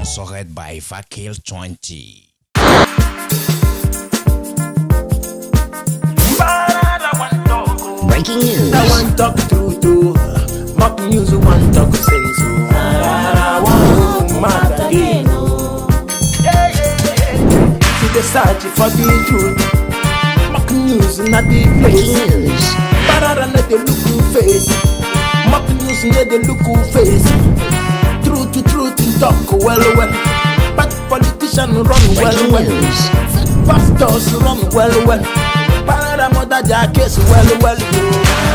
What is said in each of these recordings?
Sponsored by Fakil 20. Breaking news. I want talk true to mock news. Want talk sense. I want mad again. To the search for the truth. Mock news not the place. Breaking news. Pararan let the look face. Mock news let the look face. Truth to truth talk well. But politicians run Breaking well. news. Pastors run well. Pararan mother jackets well.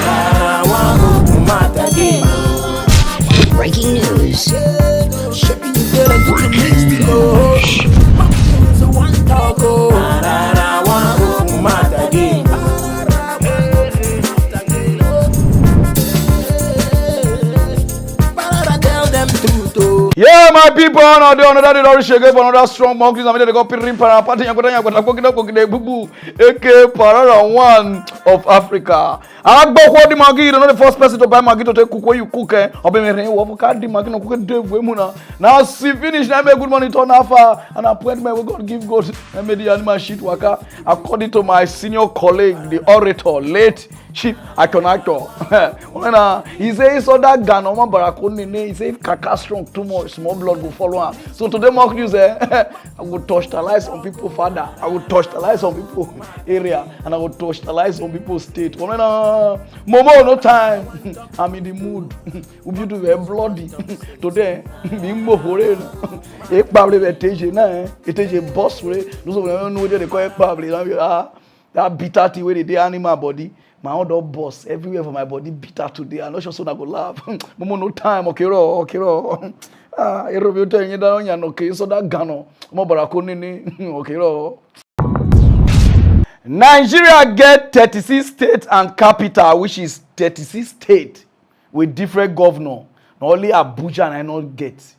I want mad again. Breaking news. Breaking news. One talk. I want mad again. Tell them truth. Yeah, my people, now they another day already shake for another strong monkeys. I mean, they go pirin para party. You go bubu. AK Pararan one of Africa. I go for the Maggi. You know the first person to buy Maggi to take cook where you cook. Obe me rain. What for the Maggi no cook do we muna. Now see finish. Now make good money turn alpha and appointment we God give God. I made the animal shit waka according to my senior colleague, the orator, late chief actor. When he says so that Ghana man barakoni he say if kaka strong too much, small blood will follow him. So today mock news I will touch the lives of people father. I will touch the lives of people area and I will touch the lives of people state. Momo no time. I'm in the mood. We be to bloody today. Bimbo for it. Ek probably be teje na. It is a boss way. Those of them know they call it probably. That bitter thing where they animal body. My own boss everywhere for my body bitter today. I'm not sure so I go laugh. Momo no time. Okay. Erobio tell you that you okay. So that Ghana. Mo barakoni ni. Okay. Nigeria get 36 states and capital, which is 36 states with different governor. Only Abuja and I not get.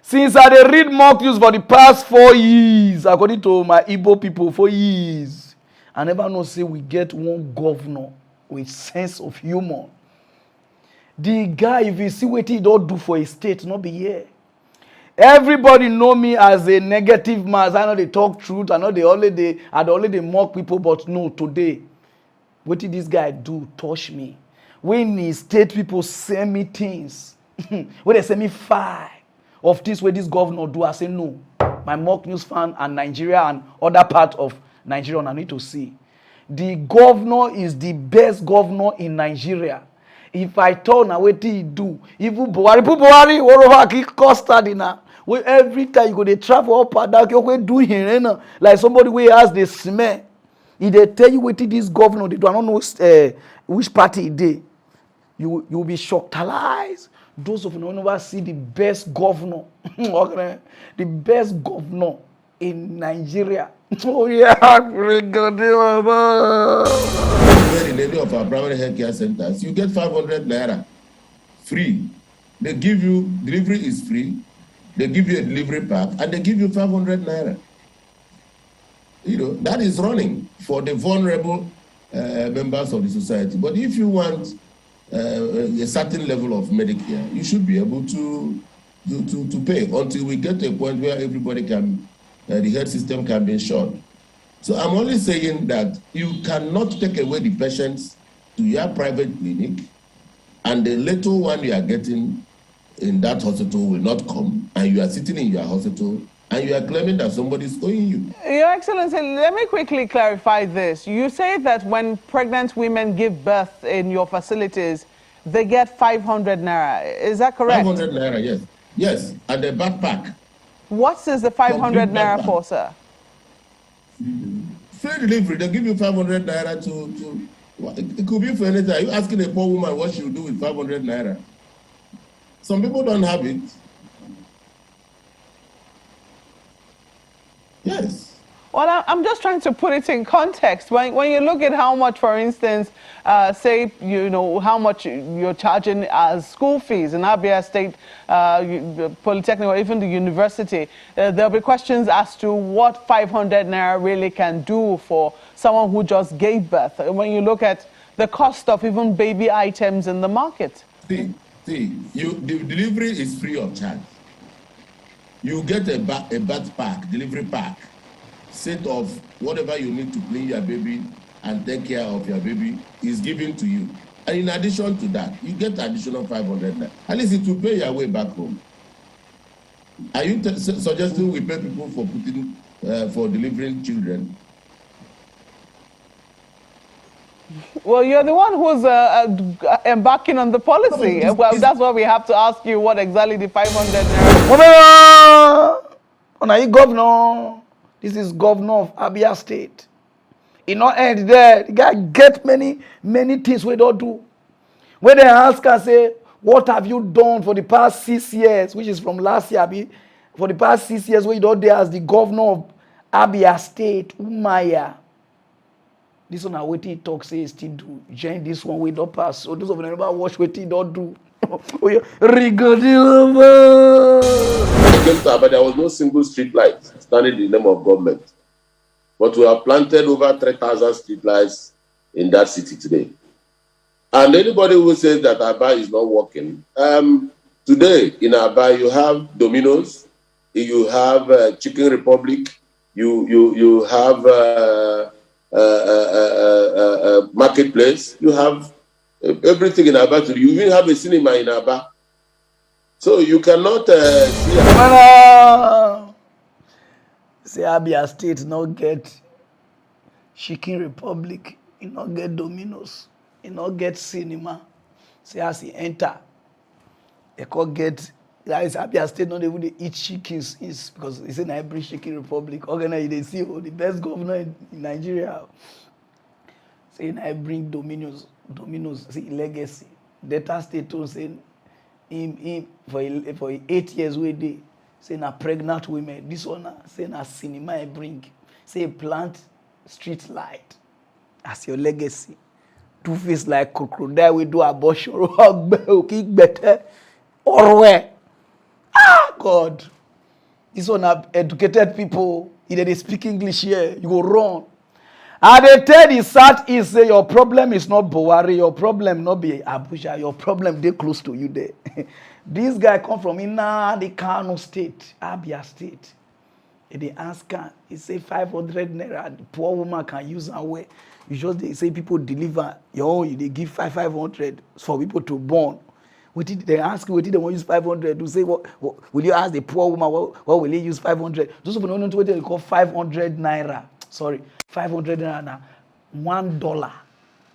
Since I dey read mock news for the past 4 years, according to my Igbo people, 4 years, I never know say we get one governor with sense of humor. The guy, if you see what he don't do for a state, not be here. Everybody know me as a negative man. I know they talk truth. I know they only mock people, but no, today, what did this guy do? Touch me. When the state people send me things, when they send me 5 of this, where this governor do, I say no. My mock news fan and Nigeria and other part of Nigeria, I need to see. The governor is the best governor in Nigeria. If I told now what he do, even Buhari, what over he costed now. Where every time you go they travel up and down, you do here like somebody who has the smell. If they tell you what this governor they do, I don't know which party it did. You will be shocked. Those of you who never see the best governor, the best governor in Nigeria. Oh yeah, Where in any of our primary health care centers, you get 500 naira free. They give you delivery is free. They give you a delivery pack and they give you 500 naira. You know that is running for the vulnerable members of the society. But if you want a certain level of Medicare, you should be able to pay until we get to a point where everybody can, the health system can be insured. So I'm only saying that you cannot take away the patients to your private clinic and the little one you are getting in that hospital will not come and you are sitting in your hospital and you are claiming that somebody is owing you. Your Excellency, let me quickly clarify this. You say that when pregnant women give birth in your facilities, they get 500 naira. Is that correct? 500 naira, yes. Yes, and the backpack. What is the 500 naira for, sir? Free delivery. They give you 500 naira to it could be for anything. Are you asking a poor woman what she will do with 500 naira? Some people don't have it. Yes. Well, I'm just trying to put it in context. When you look at how much, for instance, say, how much you're charging as school fees in Abia State Polytechnic or even the university, there'll be questions as to what 500 naira really can do for someone who just gave birth. When you look at the cost of even baby items in the market. See, the delivery is free of charge. You get a bath pack, delivery pack, set of whatever you need to clean your baby and take care of your baby is given to you. And in addition to that, you get additional 500. At least it will pay your way back home. Are you suggesting we pay people for putting for delivering children? Well, you're the one who's embarking on the policy. Well, that's why we have to ask you what exactly the 500 naira. Now you governor. This is governor of Abia State. It not end there. The guy get many things we don't do. When they ask us, say, what have you done for the past 6 years, which is from last year, for the past 6 years, where you don't there as the governor of Abia State, Umaya. This one, what he talk say, still do. Join this one, we don't pass. So those of them never watch what he don't do. Regarding but there was no single street light standing in the name of government. But we have planted over 3,000 street lights in that city today. And anybody who says that Aba is not working, today in Aba you have Domino's, you have Chicken Republic, you have Marketplace, you have everything in Aba today. You even have a cinema in Aba. So you cannot see. Say Abia State not get Chicken Republic, it not get Domino's, it not get cinema. Say as he enter, they could get. Guys, Abia State not even they eat chickens is because it's an every Chicken Republic. Organize they see the best governor in Nigeria. Say I bring Domino's, see legacy. Delta State too saying him for 8 years we dey say na pregnant women. This one say na cinema I bring. Say plant street light as your legacy. Two face like crocodile we do abortion. Kick better or where? Ah God. This one are educated people. Either they speak English here, you go run. And they tell the Southeast say your problem is not Buhari, your problem not be Abuja, your problem they close to you there. This guy come from the Kano State, Abia State. And they ask her, he say 500 naira, the poor woman can use her way. You just they say people deliver your own, they give 500 for people to born. They ask you, they want to use 500 to say, what will you ask the poor woman, what will he use 500? Those people don't know what they call 500 naira. Sorry, 500 naira now. $1.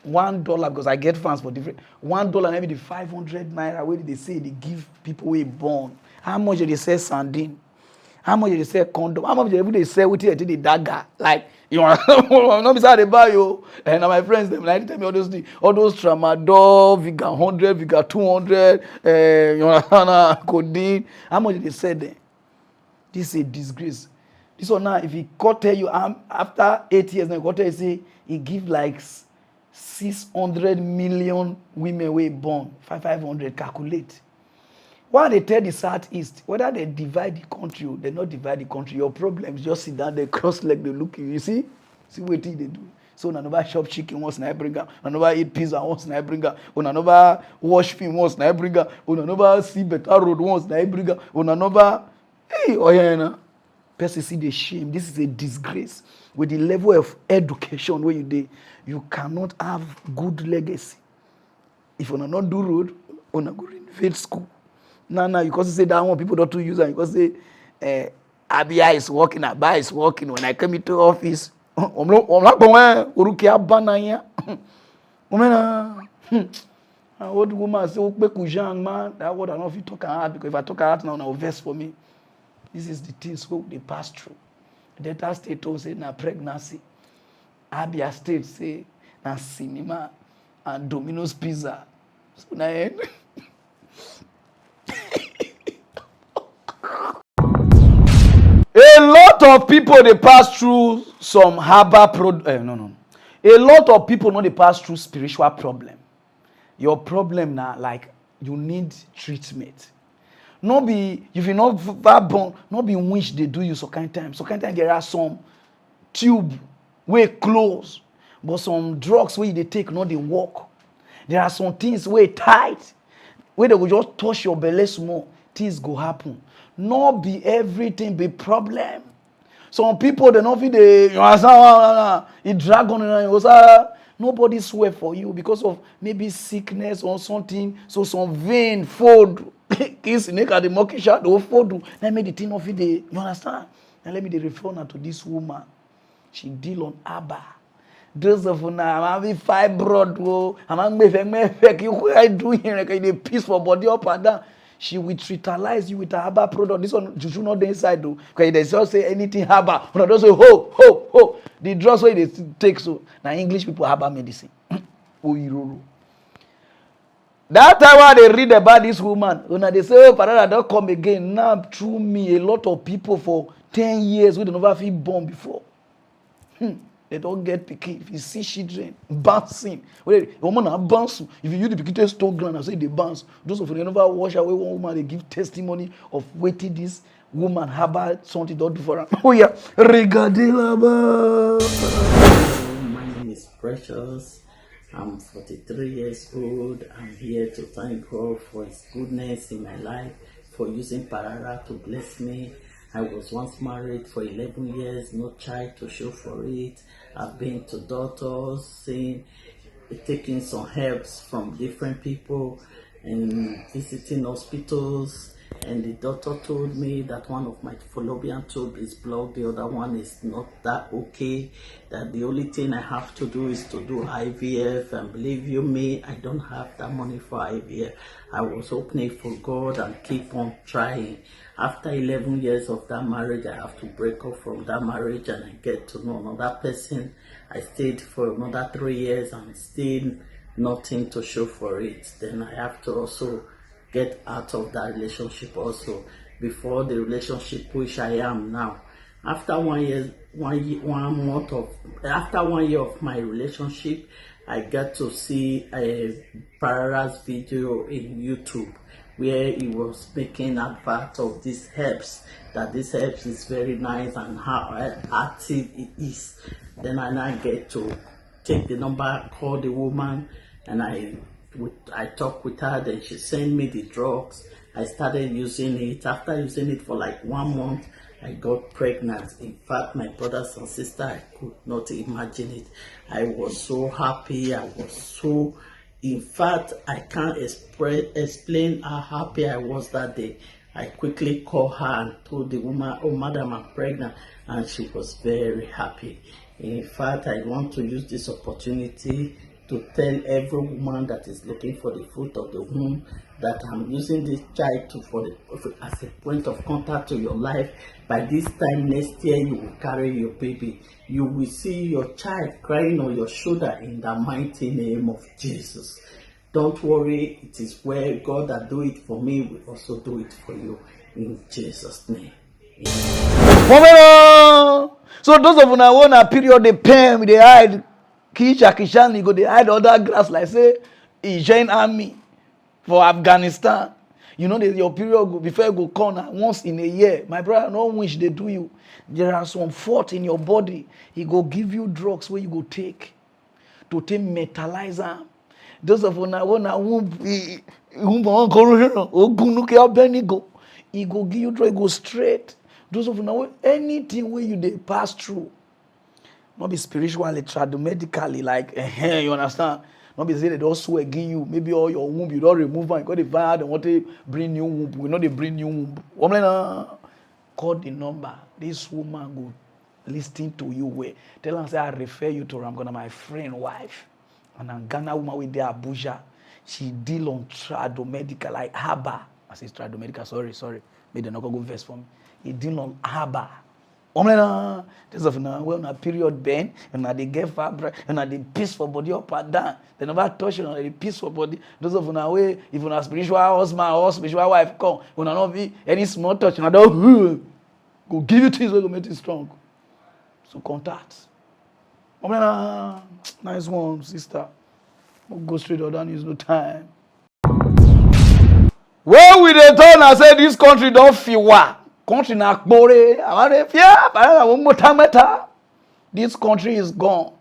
$1 because I get fans for different. $1 maybe the 500 naira. Where did they say they give people who born? How much did they sell sardine? How much did they sell condom? How much did they sell with it? The dagger? Like, you know, not beside they buy you. And my friends, them like tell me all those things, all those tramadol, Viga 100, Viga 200, you know, codeine. How much did they sell them? This is a disgrace. This one now, if he could tell you after 8 years, now he could tell you say he give like 600 million women were born, 500 calculate. Why they tell the Southeast, whether they divide the country or they not divide the country, your problem is just sit down, they cross leg, they look you. You see what they do. So nobody shop chicken once na bring am, nobody eat pizza once na bring am, nobody wash film once na bring am, nobody see better road once na bring am, nobody hey oh yeah na. Person see the shame. This is a disgrace. With the level of education where you do, you cannot have good legacy. If you not do road, you not go renovate school. Now, you can say that one people don't use it. You can say Abia is working, Abia is working. When I come into office, I'm not going to banana. Old woman say, man, that word I don't know if you talk hard because if I talk hard now, verse for me. This is the things they pass through. Delta State say na pregnancy. Abia State say na cinema and Domino's pizza. So na end. A lot of people they pass through some herbal A lot of people know they pass through spiritual problem. Your problem now, like you need treatment. No be if you not born, not be which they do you so kind time. So kind time there are some tube where close, but some drugs where they take not they work. There are some things where tight, where they will just touch your belly small. things go happen. Not be everything be problem. Some people they not feel they you understand it drag on and nobody swear for you because of maybe sickness or something. So some vein fold. Kiss make at the monkey shot or fold. Let me the thing of it you understand? And let me the refer now to this woman. She deal on Abba. Those of now I'm having fibroid. I'm make you I do here like the piece for body up and down. She will trivialize you with a Abba product. This one you should not the inside though. Because they just say anything Abba. When they say ho. The drugs way they take so. Now English people Abba medicine. That time when they read about this woman, when they say, oh, Pararan don't come again. Now through me, a lot of people for 10 years we don't never feel born before. They don't get picky. If you see children bouncing, woman are bouncing. If you use the picky stone ground and say they bounce, those of you never wash away one woman, they give testimony of waiting this woman about something don't do for her. Oh yeah, regadilaba. My name is Precious. I'm 43 years old. I'm here to thank God for His goodness in my life, for using Pararan to bless me. I was once married for 11 years, no child to show for it. I've been to doctors, taking some herbs from different people and visiting hospitals. And the doctor told me that one of my fallopian tube is blocked, the other one is not that okay, that the only thing I have to do is to do IVF, and believe you me, I don't have that money for IVF. I was opening for God and keep on trying. After 11 years of that marriage, I have to break up from that marriage and I get to know another person. I stayed for another 3 years and still nothing to show for it. Then I have to also get out of that relationship also before the relationship which I am now. After 1 year, after 1 year of my relationship, I got to see a Pararan's video in YouTube where he was making advert of these herbs, that this herbs is very nice and how active it is. Then I now get to take the number, call the woman, and I talked with her, then she sent me the drugs. I started using it. After using it for like 1 month, I got pregnant. In fact, my brothers and sisters, I could not imagine it. I was so happy. I was so, in fact, I can't explain how happy I was that day. I quickly called her and told the woman, oh, madam, I'm pregnant. And she was very happy. In fact, I want to use this opportunity to tell every woman that is looking for the fruit of the womb that I'm using this child as a point of contact to your life. By this time next year, you will carry your baby. You will see your child crying on your shoulder in the mighty name of Jesus. Don't worry, it is where God that do it for me will also do it for you in Jesus' name. So those of you now want a period they pain, they hide. Kishani go they hide other grass like say he join army for Afghanistan. You know your period go, before you go corner once in a year. My brother, no wish they do you. There are some fault in your body. He go give you drugs where you go take to metallizer. Those of you now want he go give you drug, go straight. Those of you now anything where you they pass through. Not be spiritually, medically, like, you understand? Not be say they don't swear against you. Maybe all your womb, you don't remove one. You got the vial, they want to bring new womb. We know they bring new womb. Call the number. This woman go listen to you. Where tell her, say, I refer you to her. I'm gonna my friend wife. And a Ghana woman with the Abuja. She deal on tradomedical, like Haba. I say tradomedical, sorry. Maybe they not go verse for me. He deal on Haba. This of now, when a period bend, and they get fabric, and they peace for body up and down. They never touch you, they peace for body. Those of now, if you have spiritual husband or spiritual wife come, when not be any small touch, and I don't go give you things that will make it strong. So contact. Nice one, sister. We'll go straight or down, use no time. Well, we the turn and say this country don't feel what. Country na kbore, this country is gone.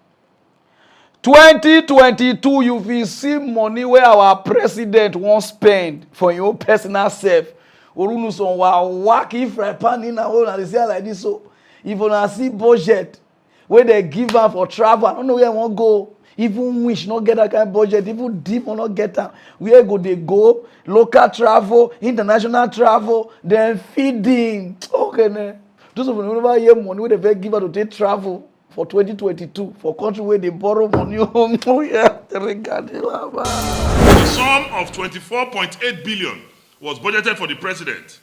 2022, you will see money where our president won't spend for your personal self. Orunu son wa whack if fry pan in a hole and they say like this. So if you see budget where they give her for travel, I don't know where I want go. Even wish not get that kind of budget, even deep or not get that. Where go they go? Local travel, international travel, then feeding. Okay, ne. Those of you never hear money where they give her to take travel for 2022 for country where they borrow money. Oh yeah, the sum of 24.8 billion was budgeted for the president.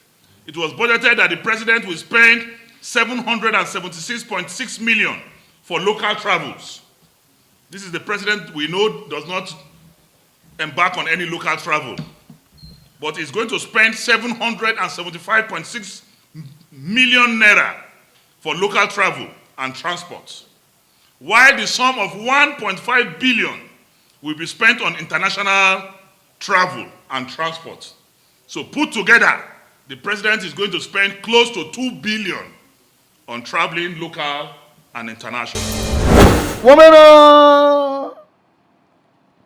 It was budgeted that the president will spend 776.6 million for local travels. This is the president we know does not embark on any local travel, but is going to spend 775.6 million naira for local travel and transport, while the sum of 1.5 billion will be spent on international travel and transport. So put together, the president is going to spend close to 2 billion on traveling local and international. Woman,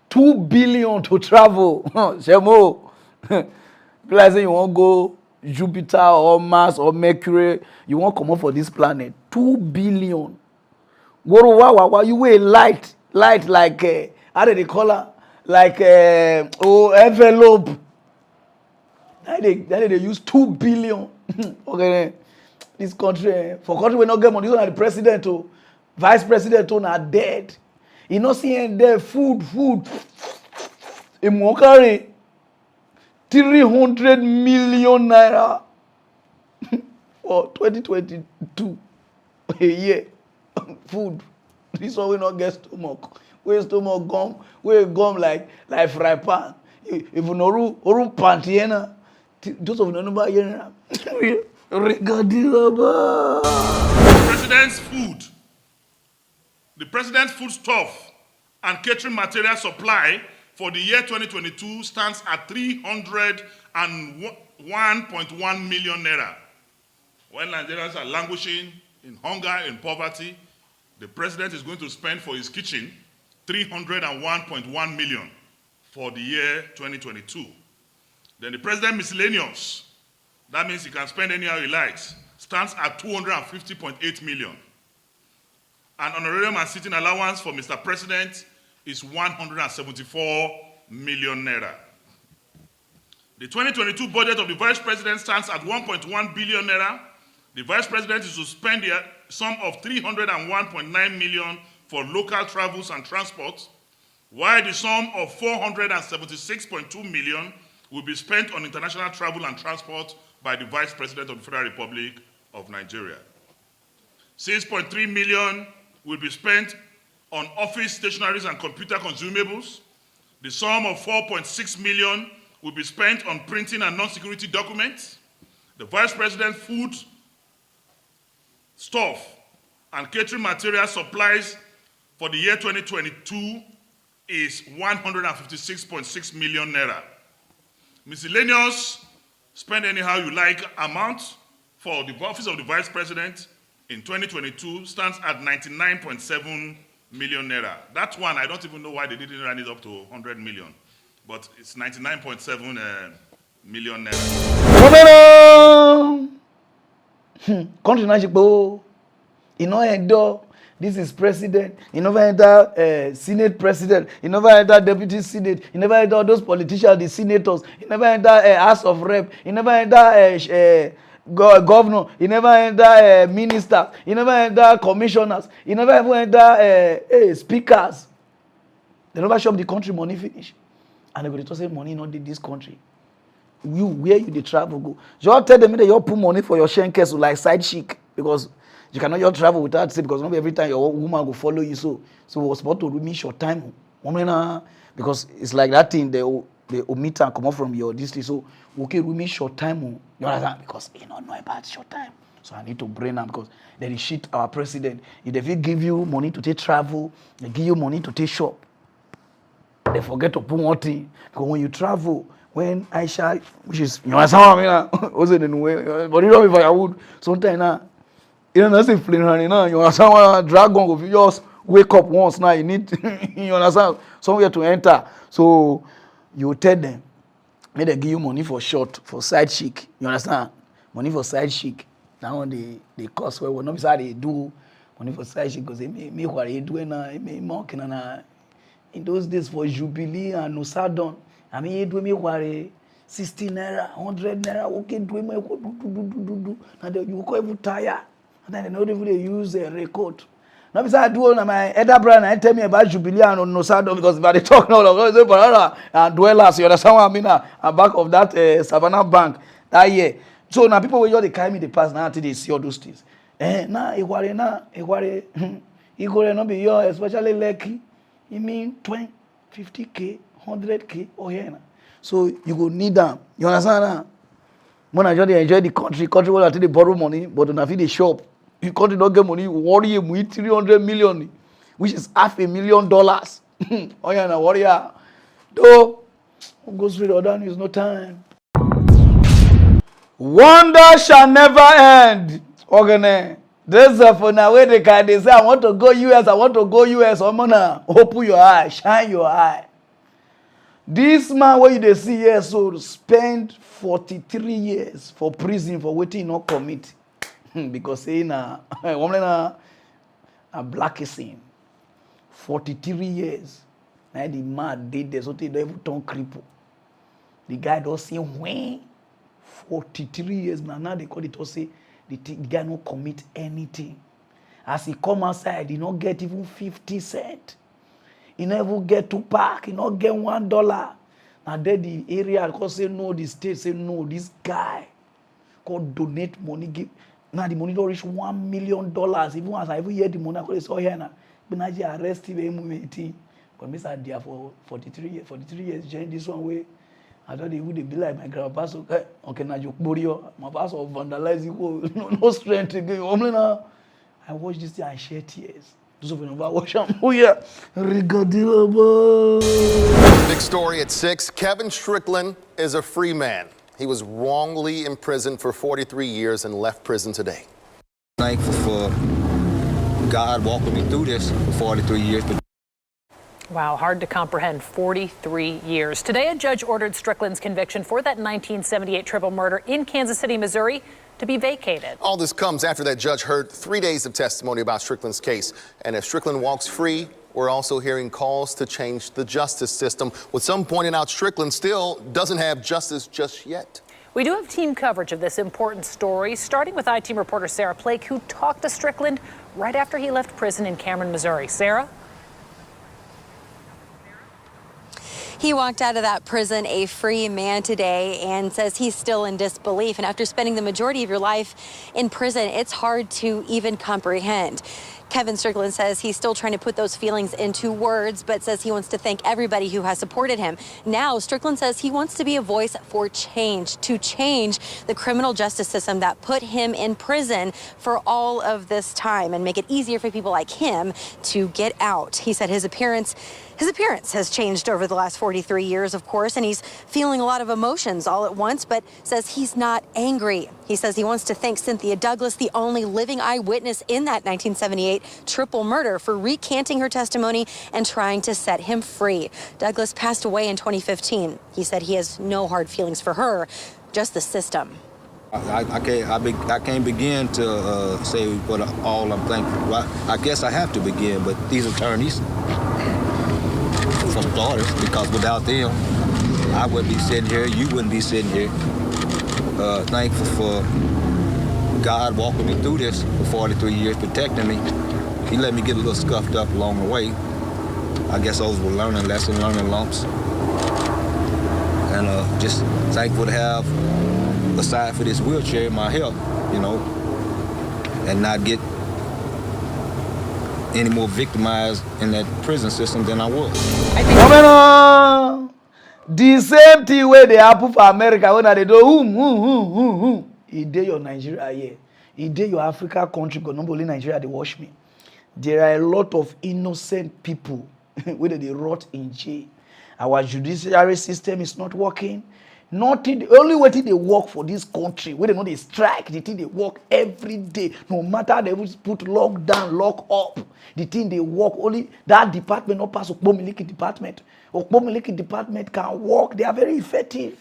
2 billion to travel. Shemo. Like say you want go Jupiter or Mars or Mercury, you want come up for this planet. 2 billion. Wow, you weigh light like how do they call her? Like envelope. That they use 2 billion. Okay, this country for country we not get money. This one the president or vice president are dead. You not seeing there food. In Mokari, 300 million naira for 2022 a year. Food. This one will not get stomach. We stomach gum. We gum like fry pan. If you know oru pantiena, those of you know about yena. The president's foodstuff and catering material supply for the year 2022 stands at 301.1 million naira. When Nigerians are languishing in hunger and poverty, the president is going to spend for his kitchen 301.1 million for the year 2022. Then the president miscellaneous, that means he can spend anyhow he likes, stands at 250.8 million. And honorarium and sitting allowance for Mr. President is 174 million naira. The 2022 budget of the vice president stands at 1.1 billion naira. The vice president is to spend the sum of 301.9 million for local travels and transport, while the sum of 476.2 million will be spent on international travel and transport by the vice president of the Federal Republic of Nigeria. 6.3 million will be spent on office stationaries and computer consumables. The sum of 4.6 million will be spent on printing and non-security documents. The vice president's food, stuff, and catering material supplies for the year 2022 is 156.6 million naira. Miscellaneous, spend anyhow you like amount for the office of the vice president in 2022 stands at 99.7 million naira. That one, I don't even know why they didn't run it up to 100 million, but it's 99.7 million naira. Country na shikbo. You know endo. This is president. You never enter Senate president. You never enter deputy Senate. You never enter those politicians, the senators. You never enter House of Rep. You never enter governor. You never enter minister. You never enter commissioners. You never even enter speakers. They never shop the country money finish. And they go to say money not in this country. You where you the travel go. Just tell them that you put money for your shenkes like side chic because you cannot just travel without say because not every time your woman will follow you. So we're supposed to miss your time. Because it's like that thing they omit and come up from your district. So okay, we miss short time. You understand? Because you don't know about short time. So I need to brain them because they is shit our president. If they give you money to take travel, they give you money to take shop. They forget to put one thing. Because when you travel, when Aisha, which is you understand what I mean? Also in the way, but you know if I would sometimes now. You know, nothing fling you know. You understand what dragon if you just wake up once now, you need you understand somewhere to enter. So you tell them, May they give you money for short, for side chick. You understand? Money for side chick. Now they cost well. Not beside they do money for side chick because they make what they do and make mocking and in those days for Jubilee and Osadon. I mean, you do me worry 60 naira, 100 naira. Okay, do me do. And you go even tire. And then they not even use a record. Now, besides doing my elder brother, I tell me about Jubilee and Osadon because if they talk now, Tinubu Pararan and dwellers, you understand what I mean? And back of that Savannah Bank that year. So now people will just carry me the past now until they see all those things. Now, it worry, it go not be your, especially Lekki. You mean 20, 50K, 100K, oh yeah. So you go need them. You understand now? When I just enjoy the country will until they borrow money, but when I feed the shop, you country don't get money, you worry him with 300 million, which is $500,000. Oh yeah, now warrior. Though, go straight or down, there's no time. Wonder shall never end. Okay, this is for now where they say, I want to go US. I'm gonna open your eye, shine your eye. This man where you see here, so spend 43 years for prison for waiting not commit. Because saying a blackism. 43 years. Now the man did this, so they don't even turn cripple. The guy don't say when 43 years now they call it to say the guy no commit anything. As he come outside, he not get even 50 cents. He never get to park, he not get $1. And then the area because say no, the state say no, this guy could donate money, give now the money don't reach $1 million. Even as I ever hear the money, I call it so here now. But now they arrest him. But Mr. Dia for 43 years, join this one way. I thought they would be like my grandpa. So okay, now you borio, my pastor vandalize you, no strength to go. I watch this thing and shed tears. Those of you know watch them. Oh yeah, big story at 6. Kevin Strickland is a free man. He was wrongly imprisoned for 43 years and left prison today. Thankful for God walking me through this for 43 years. Wow, hard to comprehend. 43 years. Today, a judge ordered Strickland's conviction for that 1978 triple murder in Kansas City, Missouri, to be vacated. All this comes after that judge heard 3 days of testimony about Strickland's case. And if Strickland walks free, we're also hearing calls to change the justice system, with some pointing out Strickland still doesn't have justice just yet. We do have team coverage of this important story, starting with I-Team reporter Sarah Plake, who talked to Strickland right after he left prison in Cameron, Missouri. Sarah? He walked out of that prison a free man today and says he's still in disbelief. And after spending the majority of your life in prison, it's hard to even comprehend. Kevin Strickland says he's still trying to put those feelings into words, but says he wants to thank everybody who has supported him. Now, Strickland says he wants to be a voice for change, to change the criminal justice system that put him in prison for all of this time and make it easier for people like him to get out. He said his appearance has changed over the last 43 years, of course, and he's feeling a lot of emotions all at once, but says he's not angry. He says he wants to thank Cynthia Douglas, the only living eyewitness in that 1978 triple murder, for recanting her testimony and trying to set him free. Douglas passed away in 2015. He said he has no hard feelings for her, just the system. I can't begin to say what all I'm thankful. I guess I have to begin, but these attorneys, for starters, because without them, I wouldn't be sitting here, you wouldn't be sitting here. Thankful for God walking me through this for 43 years, protecting me. He let me get a little scuffed up along the way. I guess those were learning lumps. And just thankful to have, aside for this wheelchair, my health, you know, and not get any more victimized in that prison system than I was. The same thing where they happen for America when they do It did your Nigeria here. It did your Africa country, because not only Nigeria they watch me. There are a lot of innocent people whether they rot in jail. Our judiciary system is not working. Nothing. The only way they work for this country, where they know they strike, the thing they work every day. No matter they will put lockdown, lock up. The thing they work, only that department not pass Okpomiliki department. Okpomiliki department can work. They are very effective.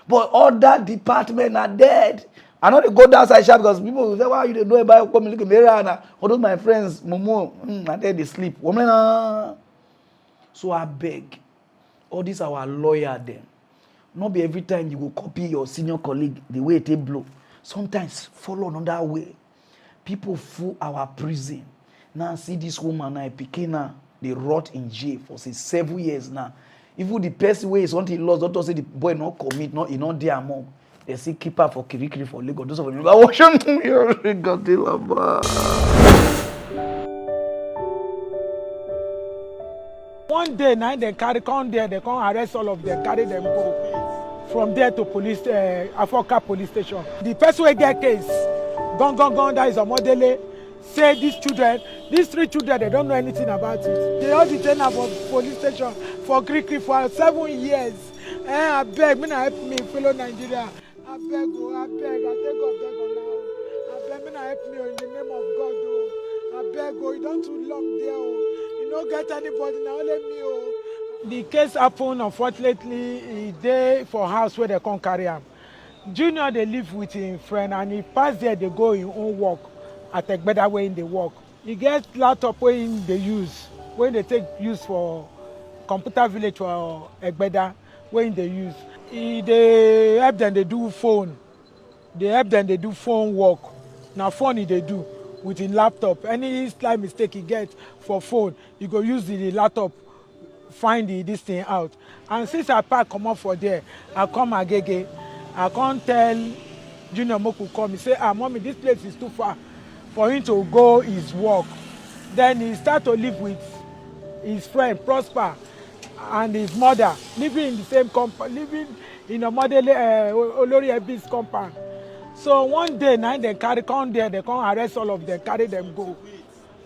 But other department are dead. I know they go down side shop because people will say, why you don't know about come look at me all those my friends, Momo, and then they sleep. So I beg, all these our lawyer then. Not be every time you go copy your senior colleague the way they blow. Sometimes follow another way. People fool our prison. Now see this woman now, Pikina, they rot in jail for say 7 years now. Even the person way is until he lost, don't say the boy not commit, not he not there among. They say keep her for Kirikiri for Lagos. Those of them go wash got the lava. One day night they carry come there, they come arrest all of them, carry them go from there to police Afoka police station. The person who get case, gone, that is a modele. Say these 3 children, they don't know anything about it. They all detain her for police station for Kirikiri for 7 years. I beg, me help me, fellow Nigeria. I beg, I take God now. I beg, me help me in the name of God. I beg, you don't too long there. You don't get anybody now, let me. The case happened, unfortunately, he day for house where they can't carry him. Junior, they live with his friend, and he pass there, they go in own work. At a better way in the work. He gets laptop when they use, when they take use for computer village for Egbeda, when they use. They help them, they do phone. They help them, they do phone work. Now phone they do with the laptop. Any slight mistake he gets for phone, you go use the laptop, find this thing out. And since I pack come up for there, I come agege. I can't tell Junior Moku come. He say, mommy, this place is too far for him to go his work. Then he start to live with his friend Prosper and his mother, living in the same compound, living in a model Olori Ebi's compound. So one day night they come there, they come arrest all of them, carry them go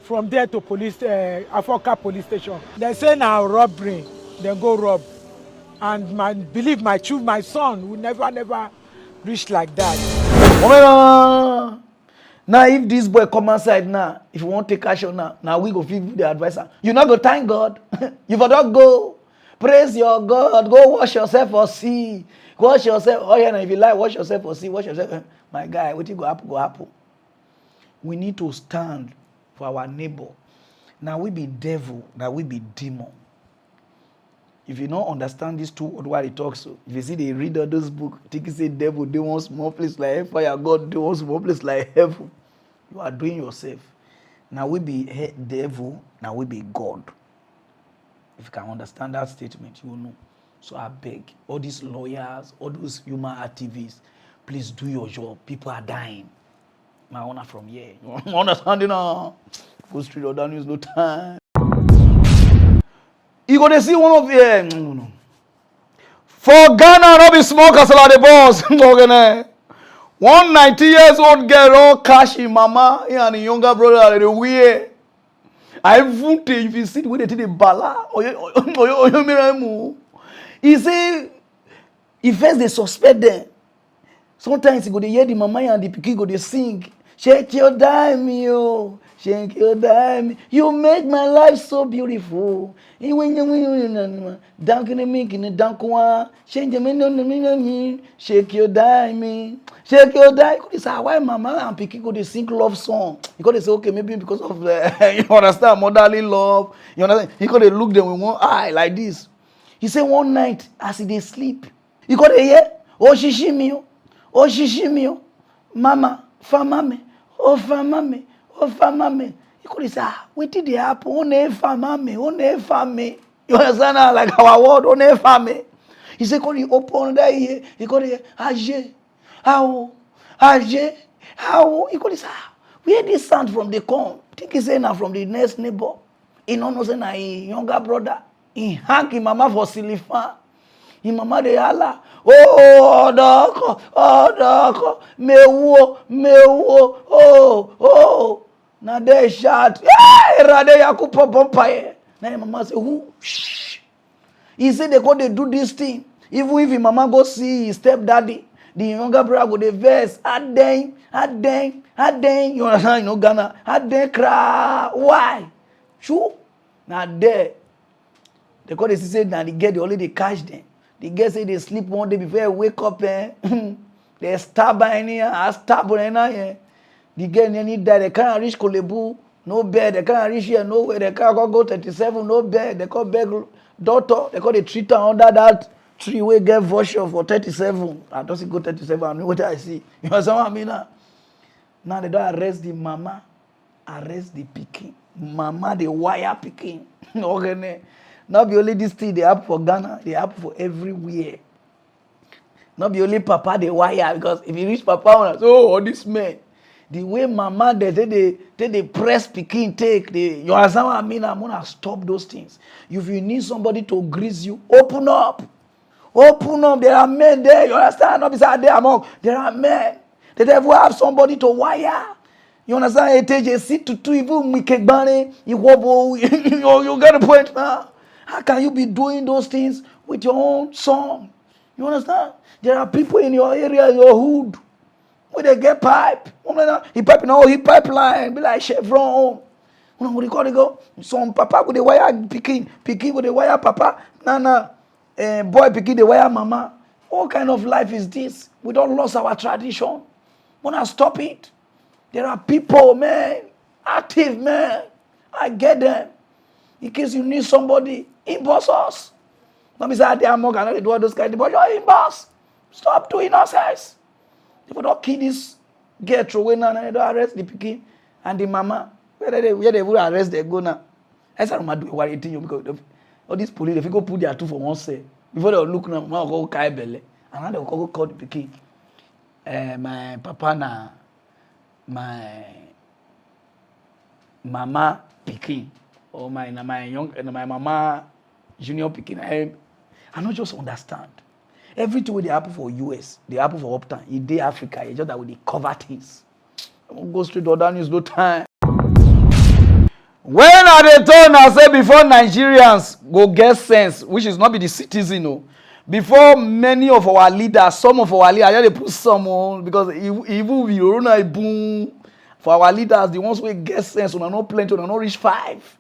from there to police Afoka police station. They say now robbery, they go rob. And believe my son will never reach like that. Now, if this boy come outside now, if you want to take action now we go give the advisor. You not go thank God. You for not go. Praise your God. Go wash yourself or see. Wash yourself. Oh yeah, now if you like, wash yourself or see. Wash yourself. My guy, what you go happen. We need to stand for our neighbor. Now we be devil. Now we be demon. If you don't understand these two words while he talks, so if you see they read all those books, think he say devil, they want small place like fire, God, they want small place like heaven. You are doing yourself. Now we be devil, now we be God. If you can understand that statement, you will know. So I beg, all these lawyers, all those human activists, please do your job. People are dying. My honor from here. You understand it now? Go straight or down, use no time. You gonna see one of the no. For Ghana, no be small castle at the boss. 190 years old girl all cash in mama and a younger brother at the way. I vote if you see where they take the bala or he say if first they suspect them. Sometimes you go to hear the mama and the pikin go they sing. Shake your dime, yo. Shake your dime. You make my life so beautiful. Shake your dime. Shake your dime. It's why mama and pikin go they sing love song. You go they say okay maybe because of you understand motherly love. You understand? You go they look them with one eye like this. He say one night as they sleep. You go they hear oh shishimi mama famame. Oh, famame. You could say, what did they happen? Oh, famame. You understand now? Like our word, oh, famame. He said, could you open that here? He could say, Aje. How? He could say, where this sound from the corn? I think he say now from the next neighbor. He don't know say na his younger brother. He hang his mama for silifan. His mama dey holla. Oh, doko, mewo, oh. Now they shout, hey, Rade Yakupo Pompaye. Now his mama say, who? Shh. He said they go they do this thing. Even if his mama go see his stepdaddy, the younger brother go the verse, Adeng. You understand? You know Ghana. Adeng cry. Why? True. Now there. They call they say now they get the only they catch them. The girl say they sleep one day before they wake up. They stab her in here, I stab her in here. The girl nearly died. They can't reach Kolebu, no bed. They can't reach here, nowhere. They can't go 37, no bed. They can't beg doctor. They can't they treat her under that tree where get voucher for 37. I don't see go 37. I know what I see. You know what I mean? Now they don't arrest the mama, arrest the pikin. Mama, the wire pikin. Okay, not be only this thing they happen for Ghana, they happen for everywhere. Not be only papa the wire, because if you reach papa, oh, this man. The way mama they press pikin take, you understand what I mean? I'm gonna stop those things. If you need somebody to grease you, open up. Open up. There are men there. You understand? Not beside there among. There are men. The devil have somebody to wire. You understand? It sit to two even you get the point now. How can you be doing those things with your own son? You understand? There are people in your area, your hood, where they get pipe. He pipe in all he pipeline, be like Chevron. What do you call it go? Some papa with the wire picking with the wire papa. Boy picking the wire mama. What kind of life is this? We don't lose our tradition. Wanna stop it? There are people, man, active, man. I get them. In case you need somebody, inbox us. Not be say they are more gonna do all those kind of but you're inbox. Stop doing nonsense. People don't kill this girl throw away now, they don't arrest the pikin and the mama. Where they will arrest they go now. I said I'm do worry thing because all these police if you go put their two for one say before they look now, mama go carry belle. And now they go call the pikin. My papa na my mama pikin or my mama junior pikin. I don't just understand. Everything wey dey happen for US, they happen for uptown. In day Africa, it's just that we dey cover things. I won't go straight to other news, no time. When I dey talk now, say before Nigerians go get sense, which is not be the citizen, no. Before many of our leaders, some of our leaders, I just put some on because even we run a boom for our leaders, the ones who get sense, una not plenty, una not reach 5.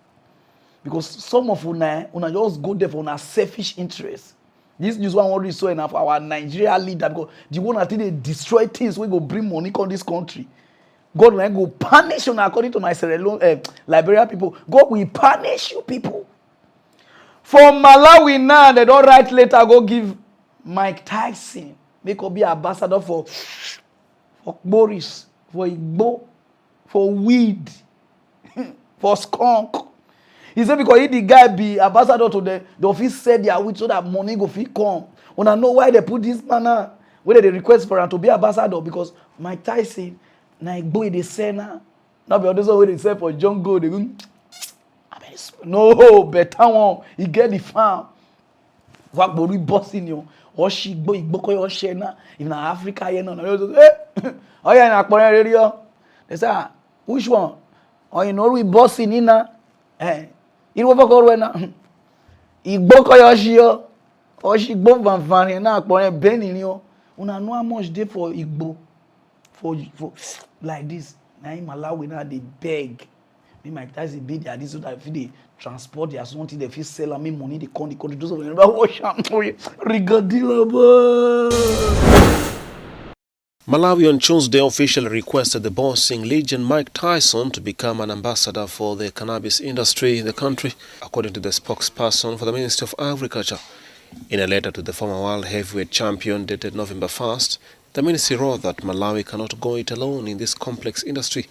Because some of una just go there for una selfish interest. This news one already saw enough our Nigeria leader because the one that they destroy things we go bring money on this country. God will go punish you according to my Sierra Leone Liberia people. God will punish you people. For Malawi now, they don't write letter go give Mike Tyson. Make up be ambassador for Boris, for Igbo, for weed, for skunk. He said because if the guy be ambassador to the office said their weed so that money go fit come. When I know why they put this man whether they request for him to be ambassador because Mike Tyson na Igbo they say now. Now be others way they say for John Go they go. No better one. He get the farm. What Buhari bossing you? Or she Igbo ko your share na. If na Africa here no. Oh yeah na Akpon radio. They say which one? Oh you know we bossing in na. You ever go when Igbo ko your share? Or she Igbo van na Akpon Benin yo. Una know how much dey for Igbo for like this. Na in Malawi now they beg. Me Mike Tyson bid their this so that if they transport their something they fit sell and make money they come the country. Those of them wash am regadilable. Malawi on Tuesday officially requested the boxing legend Mike Tyson to become an ambassador for the cannabis industry in the country, according to the spokesperson for the Ministry of Agriculture. In a letter to the former world heavyweight champion dated November 1st, the ministry wrote that Malawi cannot go it alone in this complex industry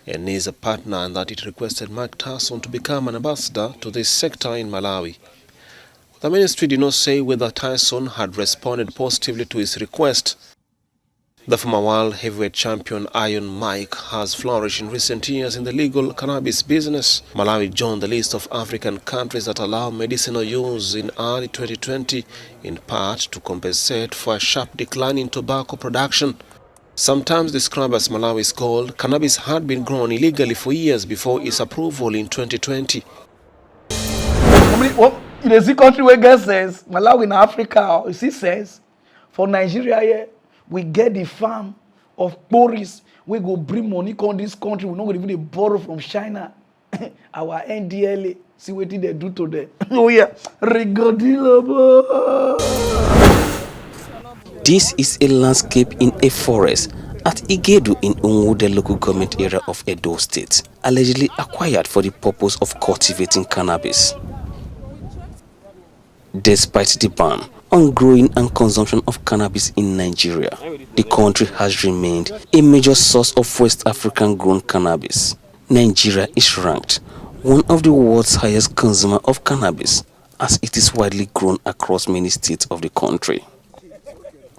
and needs a partner, and that it requested Mike Tyson to become an ambassador to this sector in Malawi. The ministry did not say whether Tyson had responded positively to his request. The former world heavyweight champion Iron Mike has flourished in recent years in the legal cannabis business. Malawi joined the list of African countries that allow medicinal use in early 2020, in part to compensate for a sharp decline in tobacco production. Sometimes described as Malawi's gold, cannabis had been grown illegally for years before its approval in 2020. In the country where God says, Malawi in Africa, you see says, for Nigeria here, we get the farm of Boris. We go bring money on this country. We're not going to even borrow from China. our NDLA, see what they do to them. Oh yeah, Rigodilabo. This is a landscape in a forest at Igedu in Unwude local government area of Edo State, allegedly acquired for the purpose of cultivating cannabis. Despite the ban on growing and consumption of cannabis in Nigeria, the country has remained a major source of West African grown cannabis. Nigeria is ranked one of the world's highest consumer of cannabis, as it is widely grown across many states of the country.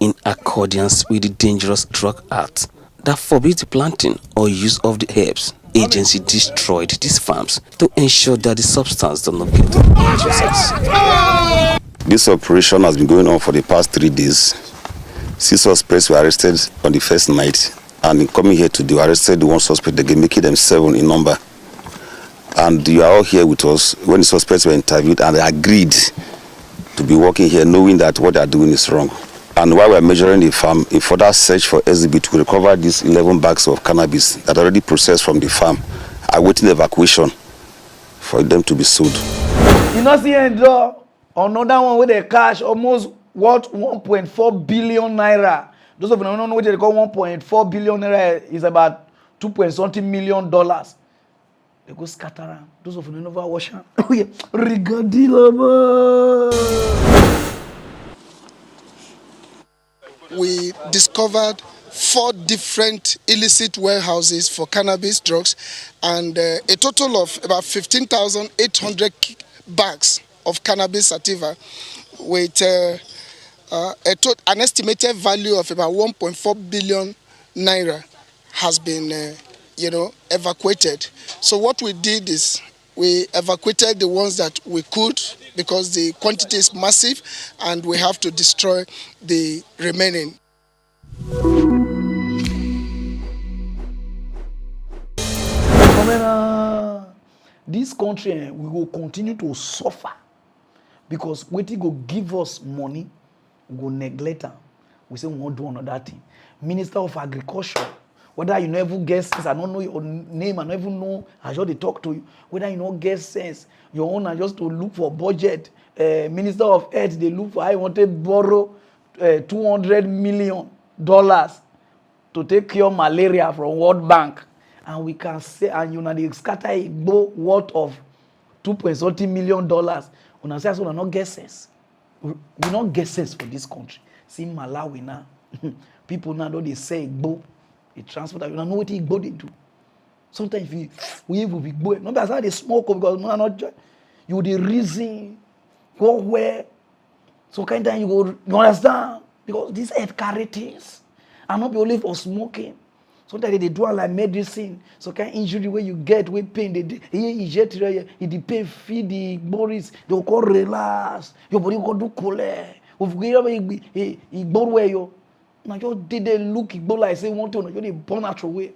In accordance with the Dangerous Drug Act that forbids the planting or use of the herbs, agency destroyed these farms to ensure that the substance does not get to the purchasers. This operation has been going on for the past 3 days. 6 suspects were arrested on the first night, and in coming here today, we arrested 1 suspect again, making them 7 in number. And you are all here with us when the suspects were interviewed and they agreed to be working here, knowing that what they are doing is wrong. And while we are measuring the farm, in further search for exhibit, we recovered these 11 bags of cannabis that are already processed from the farm, awaiting evacuation for them to be sold. You know, see, another one with the cash almost worth 1.4 billion naira. Those of you don't know what they call 1.4 billion naira is about $2.something million. They go scatter around. Those of you don't know about wash hand. Oh yeah, Rigodilabo. We discovered 4 different illicit warehouses for cannabis drugs and a total of about 15,800 bags of cannabis sativa with an estimated value of about 1.4 billion naira has been evacuated. So what we did is we evacuated the ones that we could, because the quantity is massive and we have to destroy the remaining. This country, we will continue to suffer because wetin go give us money, we go neglect am. We say we won't do another thing. Minister of Agriculture, whether you never get sense, I don't know your name, I don't even know, I just dey talk to you. Whether you don't get sense, your own are just to look for budget. Minister of Health, they look for, I want to borrow $200 million to take cure malaria from World Bank. And we can say, and you know, they scatter a bow worth of $2.something million. When I say, so we not get sense. We not get sense for this country. See Malawi now. People now don't they say Igbo, they transport. You don't know what Igbo they do. Sometimes we will be Igbo. Not that's how they smoke because no, not you the reason go where. So kind of you understand because this health carry things, and not be only for smoking. Sometimes they do like medicine. So kind of injury where you get with pain, they inject it, the pain feed the bodies, they will call relax. Your body will do cool. If you go where you now just did they look like say one to you burn out your way.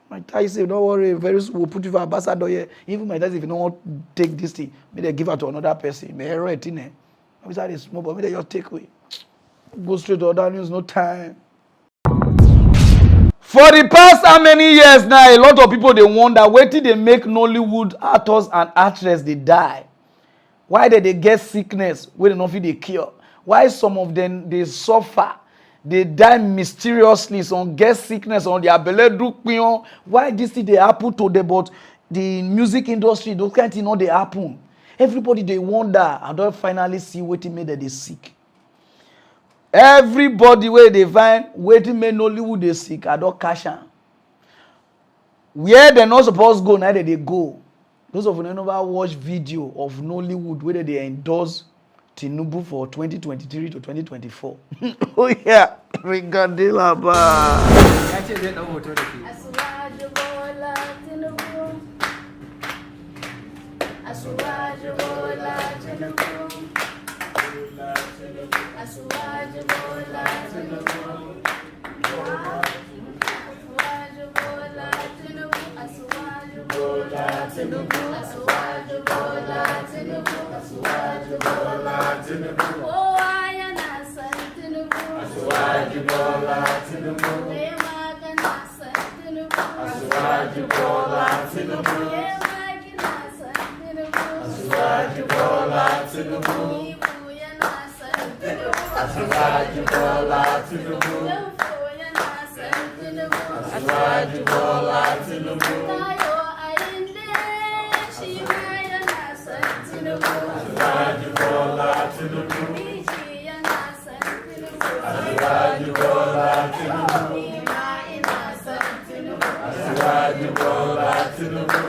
My dad say, don't worry, very soon we'll put you for ambassador here. Even my dad, if you don't want to take this thing, maybe they give it to another person. May I write in there. I was at small, but maybe they just take away. Go straight to other news, no time. For the past how many years now, a lot of people they wonder where did they make Nollywood actors and actresses they die? Why did they get sickness when they don't feel they cure? Why some of them they suffer? They die mysteriously, some get sickness on their belly. Why this thing they happen to them? But the music industry, those kind of things, they happen. Everybody they wonder and don't finally see what it made that they sick. Everybody where they find waiting made Nollywood they sick, I don't cash am. Where they not supposed to go, now they go. Those of you who never watch video of Nollywood where they endorse Tinubu for 2023 to 2024. Oh yeah, Rigodilabo. Bola Tinubu. Asiwaju Bola Tinubu. Asiwaju Bola Tinubu. Asiwaju Bola Tinubu. Asiwaju Bola Tinubu. Asiwaju Bola Tinubu.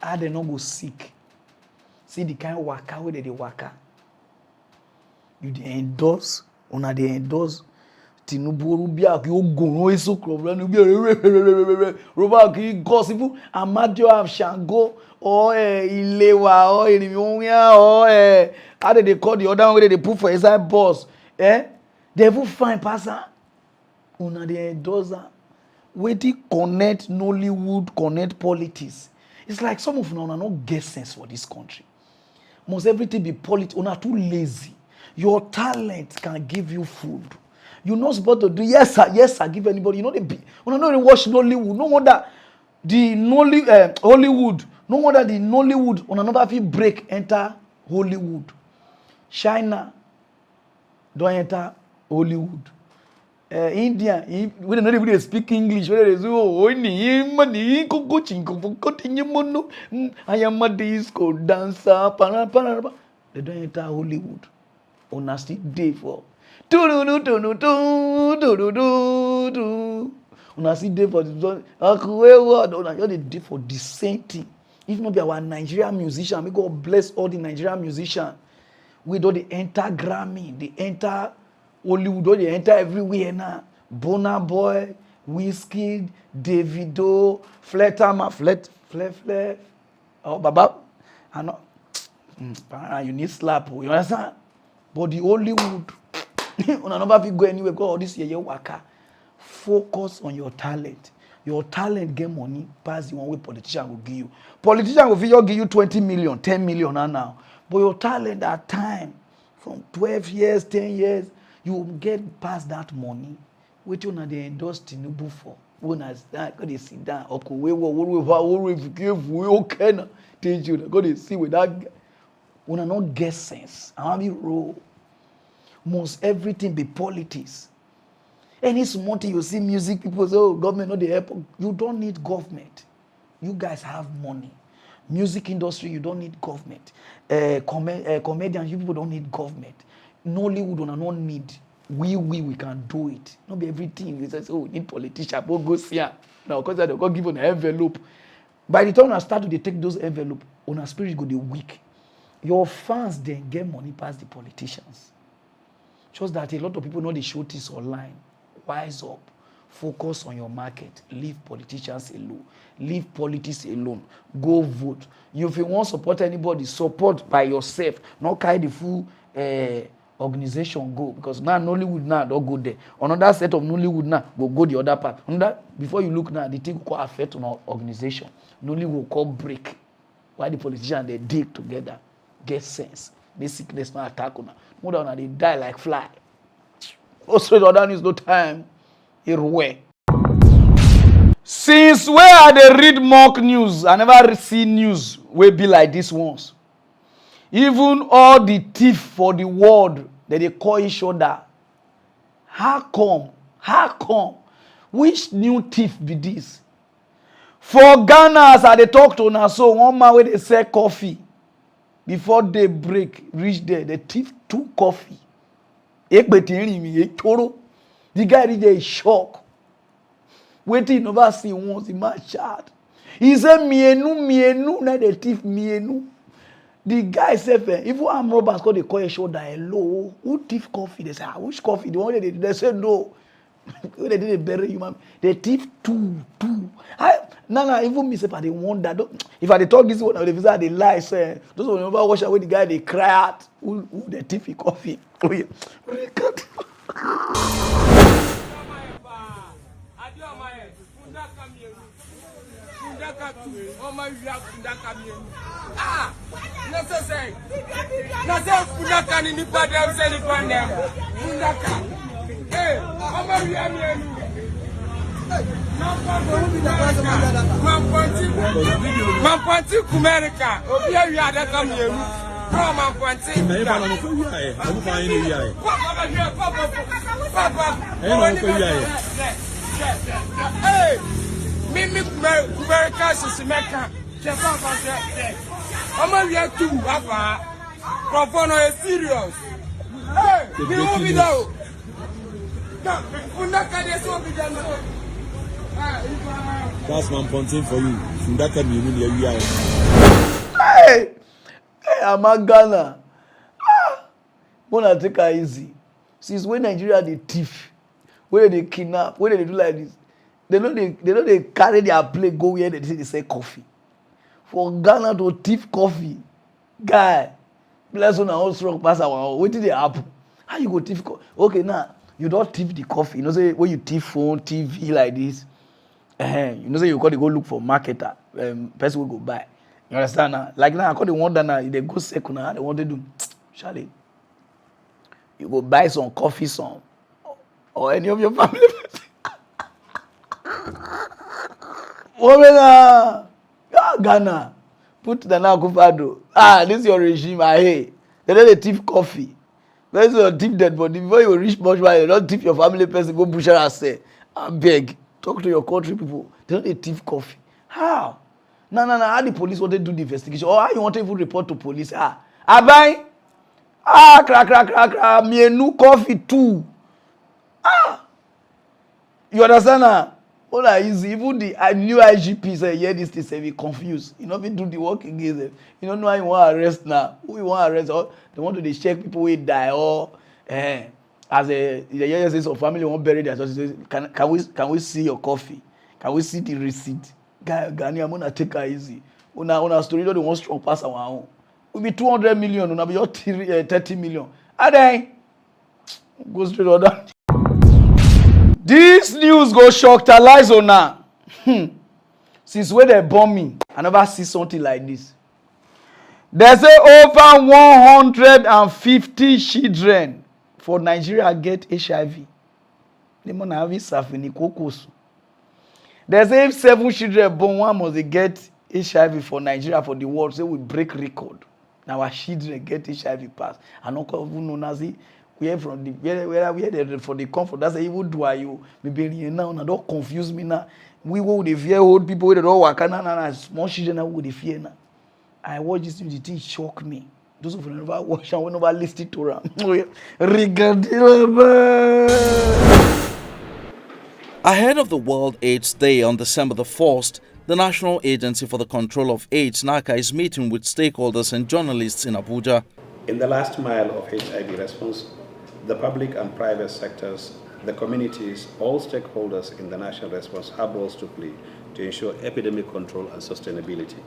I dey no go sick. See the kind of waka where they waka. You dey endorse, una dey endorse Tinubu Rubia ki o gon eso problem no be Roba ki gossip Amadio of Shango or Ilewa or Irimiya or how they call the other one they put for inside boss. They will find person. Una dey endorse wetin connect Nollywood, connect politics. It's like some of una not get sense for this country. Must everything be politics? Una too lazy. Your talent can give you food. You're not supposed to do yes sir, give anybody. You know they una know they watch Nollywood. No wonder the Hollywood. No wonder the Nollywood una never fit break enter Hollywood. China don't enter Hollywood. India, we don't even speak English. I am a disco dancer. They don't enter Hollywood. On a still day for. On a still day for the day for the same thing. If not be our Nigerian musician, may God bless all the Nigerian musicians. We don't enter Grammy, they enter Hollywood, they enter everywhere now. Burna Boy, Wizkid, Davido, Fletama, Flet. Oh, Baba. I know. You need slap. You understand? But the Hollywood, you never go anywhere because all this year waka. Focus on your talent. Your talent get money, pass the one way politician will give you. Politician will give you 20 million, 10 million now. But your talent at time, from 12 years, 10 years, you will get past that money. Wait till they endorse Tinubu for. When I sit down, okay, we go to see with that. When I not get sense, I want to roll. Must everything be politics? Any small thing you see music people say, oh, government not the help. You don't need government. You guys have money. Music industry, you don't need government. Comedians, you people don't need government. Nollywood don't need. We can do it. Not be everything. We say, oh, we need politicians. But go see her. Now, because they go give an envelope. By the time I start to take those envelopes, on a spirit go the weak. Your fans then get money past the politicians. Just that a lot of people know they show this online. Wise up. Focus on your market. Leave politicians alone. Leave politics alone. Go vote. If you want to support anybody, support by yourself. Not carry the full organization go. Because now Nollywood now don't go there. Another set of Nollywood now will go the other part. Before you look now, the thing will affect on our organization. Nollywood will call break. Why the politicians they dig together. Get sense. This sickness not attack on. More than they die like fly. Also, the other news no time. Since where I dey read mock news, I never see news wey be like this ones. Even all the thief for the world that they call each other. How come? Which new thief be this? For Ghana, as I dey talk to una so, one man wey dey sell coffee. Before they break, reach there, the thief took coffee. The guy reach there is shocked. Waiting never see once, the man shout. He said, mienu, na the thief, mienu. The guy said, if armed robbers call the call your shoulder, hello, who thief coffee? They say, which coffee? The one they said, no. They didn't bury human. They thief two. No, even me say, I wonder. If I talk this one, they lie, say, those who never wash away the guy, they cry out, who the thief coffee. Oh, yeah. Mampanti Kumerika, Obia Yada come here. Hey, Mimi Kumerika is Mecca. I'm a real two, Papa. Propono is serious. Hey, you won't be though. That's my ponting for you. Fundaka Mimi, Hey, I'm a Ghana. Wanna take her easy. Since when Nigeria they thief, when they kidnap, when they do like this, they know they carry their plate go where they say coffee. For Ghana to thief coffee, guy, bless on our strong pass our what did they happen? How you go thief coffee? Okay, now you don't thief the coffee. You know say when you thief phone, TV like this, you know say you got to go look for marketer, person will go buy. You understand now? Like now, I call the one that now they go second now, they want to do, Charlie. You go buy some coffee, some or any of your family. Woman, Ghana, put the now Kufado. This is your regime. I hate. They don't thief coffee. That's your thief dead body. Before you reach much money, you don't thief your family person. Go push her and say, I beg. Talk to your country people. They don't thief coffee. How? No. How the police want to do the investigation? Or how you want to even report to police? I buy. Crack. Me a new coffee too. You understand now? All that is even the new IGP say, yeah, this thing say we confused. You know, we do the work against them. You don't know how you want to arrest now. Who you want to arrest? Or they want to check people who die or as a say some family won't bury their sources. Can we see your coffee? Can we see the receipt? Ghanaian, I'm gonna take her easy. Una story don't want strong pass our own. Will be 200 million, una be your 30 million. And then go straight on that. This news go shock Talize on now. Since when they bomb me, I never see something like this. They say over 150 children for Nigeria get HIV. They must have it suffering kokos. They say if 7 children born, one must get HIV for Nigeria for the world. So we break record. Now our children get HIV pass. I don't even know Nazi. We are from the where for the comfort. That's even do you maybe now. Don't confuse me now. We will the fear old people with the work and small children with the fear now. I watch this the thing shock me. Those of you never watch and never listen to them. Ahead of the World AIDS Day on December the 1st, the National Agency for the Control of AIDS, NACA, is meeting with stakeholders and journalists in Abuja. In the last mile of HIV response, the public and private sectors, the communities, all stakeholders in the national response have roles to play to ensure epidemic control and sustainability.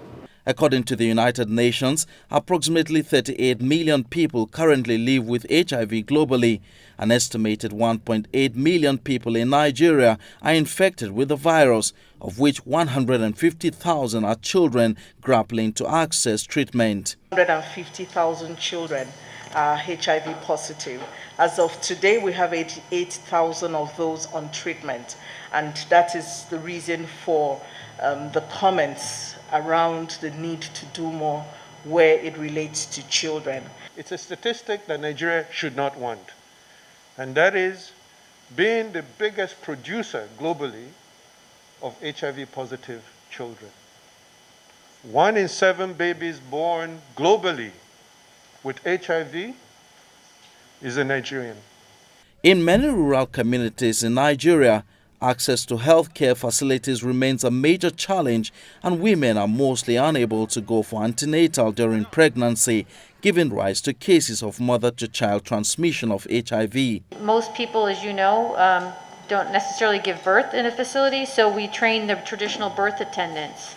According to the United Nations, approximately 38 million people currently live with HIV globally. An estimated 1.8 million people in Nigeria are infected with the virus, of which 150,000 are children grappling to access treatment. 150,000 children are HIV positive. As of today, we have 88,000 of those on treatment, and that is the reason for the comments around the need to do more where it relates to children. It's a statistic that Nigeria should not want, and that is being the biggest producer globally of HIV positive children. 1 in 7 babies born globally with HIV is a Nigerian. In many rural communities in Nigeria, access to healthcare facilities remains a major challenge, and women are mostly unable to go for antenatal during pregnancy, giving rise to cases of mother-to-child transmission of HIV. Most people, as you know, don't necessarily give birth in a facility, so we train the traditional birth attendants.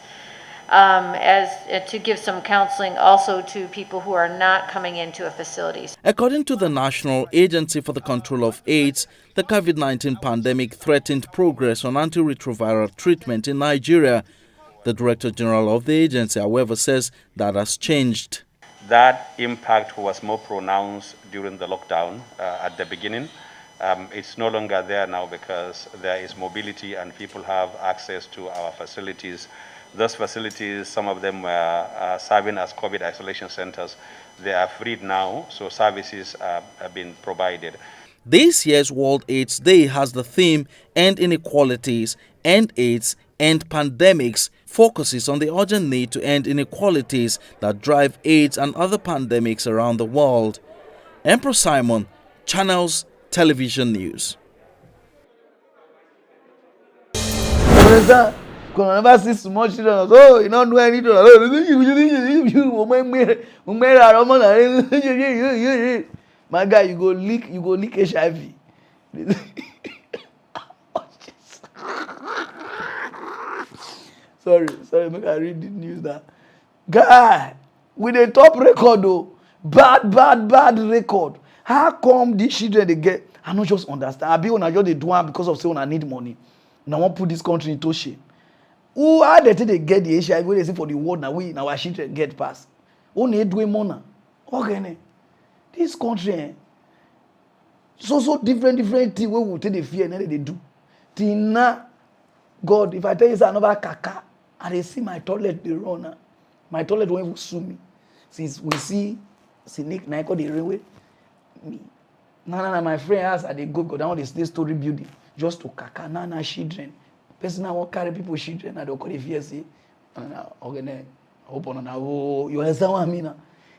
to give some counseling also to people who are not coming into a facility. According to the National Agency for the Control of AIDS, the COVID-19 pandemic threatened progress on antiretroviral treatment in Nigeria. The Director General of the agency, however, says that has changed. That impact was more pronounced during the lockdown at the beginning. It's no longer there now because there is mobility and people have access to our facilities. Those facilities, some of them were serving as COVID isolation centers. They are freed now, so services have been provided. This year's World AIDS Day has the theme End Inequalities, End AIDS, End Pandemics, focuses on the urgent need to end inequalities that drive AIDS and other pandemics around the world. Emperor Simon, Channels Television News. Because I never see small children. Oh, you don't know anything. My guy, you go leak HIV. sorry, make I read the news now. Guy, with a top record though, bad record. How come these children they get? I don't just understand. I be on a job they do one because of saying I need money. Now I want to put this country into shame. Who are they think they get the HIV when they say for the world now we now our children get past? Only do money. Okay, this country so different things we will take the fear and then they do. Tina, God, if I tell you it's another kaka, and they see my toilet they run. My toilet won't sue me. Since we see Nick Nike the railway, me. Nah, my friend has they go down this story building just to kaka. Nah, children. Person I want carry people children. I don't call the fear say. Okay, open on oh, you understand what I mean?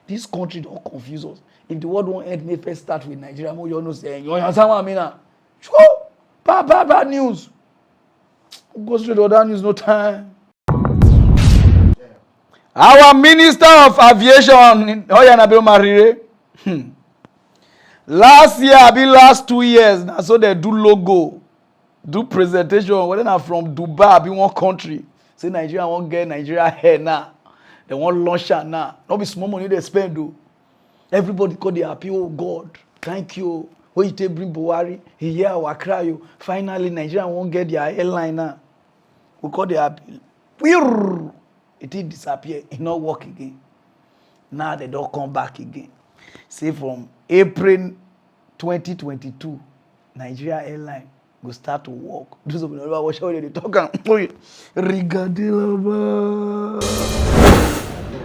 This country don't confuse us. If the world won't end, may first start with Nigeria. More you know saying you understand what I mean? Sure, bad news. Go straight to other news, no time. Our Minister of Aviation, Oyanabe Marire, last year, last 2 years, now so they do logo, do presentation, whether not from Dubai, be one country. Say Nigeria won't get Nigeria here now. They won't launch it now. Not be small money they spend though. Everybody call the happy, oh God, thank you. When you take bring Buhari, he hear our cry. Finally, Nigeria won't get their airline now. We call the happy. It did disappear. It not work again. Now they don't come back again. Say from April 2022, Nigeria airline will start to work. Those of you know watch how they talk.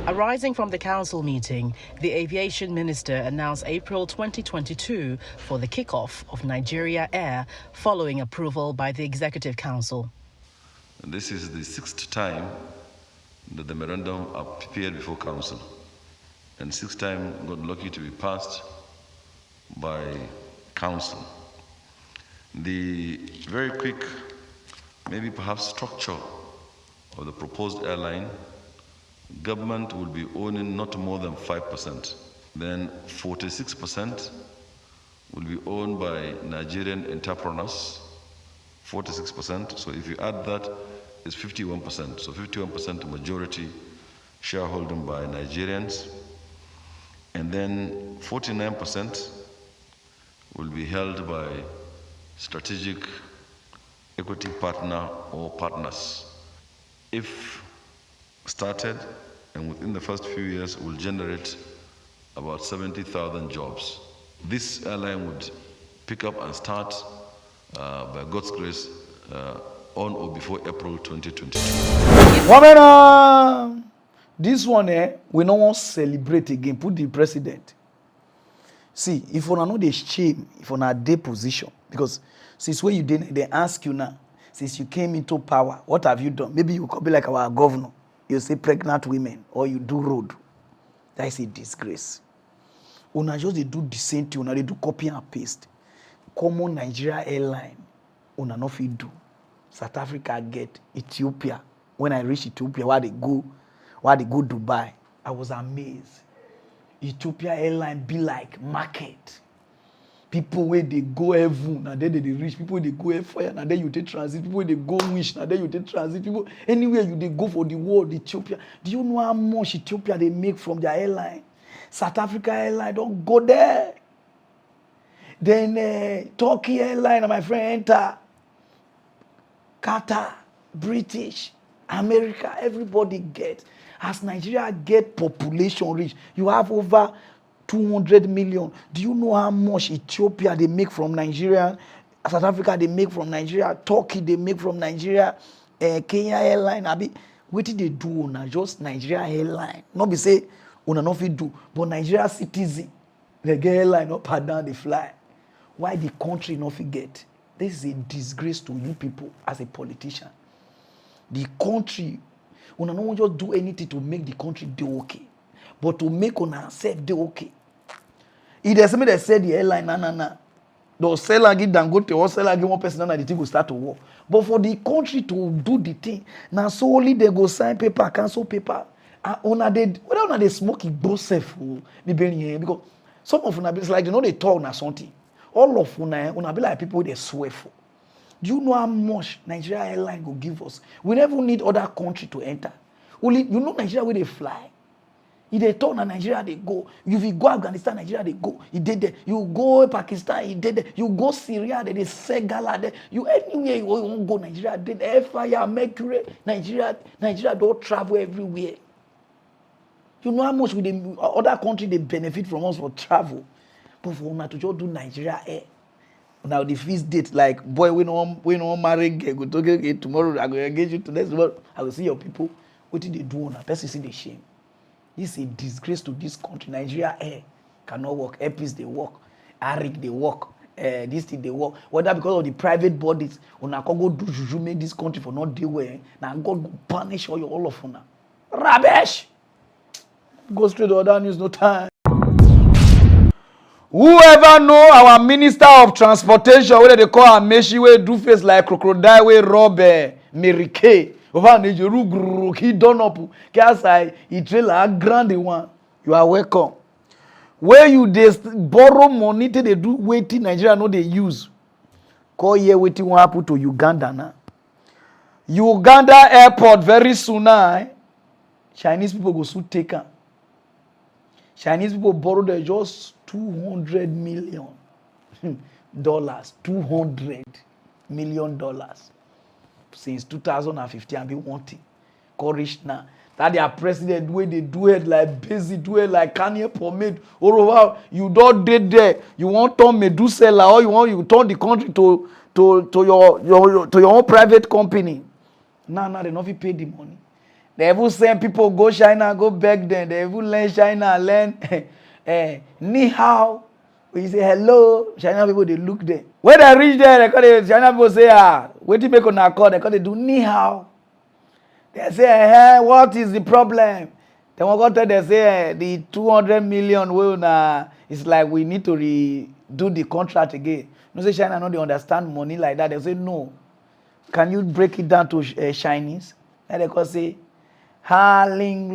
Arising from the council meeting, the aviation minister announced April 2022 for the kickoff of Nigeria Air following approval by the Executive Council. This is the 6th time that the memorandum appeared before council, and 6th time got lucky to be passed by council. The very quick, maybe perhaps structure of the proposed airline, government will be owning not more than 5%. Then 46% will be owned by Nigerian entrepreneurs, 46%. So if you add that, it's 51%. So 51% majority shareholding by Nigerians. And then 49% will be held by strategic equity partner or partners. If started, and within the first few years will generate about 70,000 jobs. This airline would pick up and start, by God's grace, on or before April 2022. This one, we don't want to celebrate again. Put the president. See, if you know the shame, if you know their position, because since where you did, they ask you now, since you came into power, what have you done? Maybe you could be like our governor. You say pregnant women, or you do road. That is a disgrace. Una just they do the same thing, una they do copy and paste. Common Nigeria airline, una no fit do. South Africa get Ethiopia. When I reach Ethiopia, where they go Dubai, I was amazed. Ethiopia airline be like market. People where they go heaven, and then they reach. People they go hellfire, and then you take transit. People they go wish, and then you take transit. People anywhere you they go for the world, Ethiopia. Do you know how much Ethiopia they make from their airline? South Africa airline don't go there. Then Turkey airline, my friend, enter. Qatar, British, America, everybody get. As Nigeria get population rich, you have over 200 million. Do you know how much Ethiopia they make from Nigeria? South Africa they make from Nigeria. Turkey they make from Nigeria. Kenya airline. What did they do on just Nigeria airline? Not be say una no fit do, but Nigeria citizen they get airline up and down they fly. Why the country not fit get? This is a disgrace to you people as a politician. The country, una no just do anything to make the country do okay, but to make una self do okay. If there's somebody that said the airline, nah. They'll sell and give them go to or sell and give one person and the thing will start to work. But for the country to do the thing, now solely they go sign paper, cancel paper. And whether they smoke it both self because some of una it's like they know they talk na something. All of una be like people they swear for. Do you know how much Nigeria airline will give us? We never need other country to enter. Only you know Nigeria where they fly. If they turn to Nigeria, they go. If you go Afghanistan, Nigeria, they go. He did that. You go Pakistan, he did that. You go Syria, they say Gala there. You anywhere you want go, Nigeria did that. Fire, Mercury, Nigeria don't travel everywhere. You know how much with the other country they benefit from us for travel. But for una to just do Nigeria air. Now the feast date, like boy, we no marry, go to tomorrow, I go engage you to next month. I will see your people. What did they do on that? Person see the shame. This is a disgrace to this country. Nigeria air cannot work. Airpeace they work. ARIC they work. This thing they work. Whether because of the private bodies, una can go do juju make this country for not deal well. Now God go punish all of una. Rubbish. Go straight to other news. No time. Whoever know our Minister of Transportation, whether they call her Meshi, we do face like crocodile, we rob Mary Kay. Over Nigeru, he done up. Cause he trailer grand one. You are welcome. Where you they borrow money till they do waiting Nigeria know they use. Call here waiting what happen to Uganda now. Uganda airport very soon now. Chinese people go soon take her. Chinese people borrow there just $200 million. $200 million. Since 2015, I've been wanting. Courage now. That their president, the way they do it like busy, do it like Kanye pomade. All over, you don't did there. You want to Medusa or you turn the country to your own private company. Now they not pay the money. They even send people go China, go back then. They even learn China, learn ni hao. We say hello, China people they look there. When they reach there, they call the China people say what do you make on a call? They call they do ni hao. They say what is the problem? Then we got they say the 200 million will it's like we need to redo the contract again. No say China no they understand money like that. They say no. Can you break it down to Chinese? And they call say ling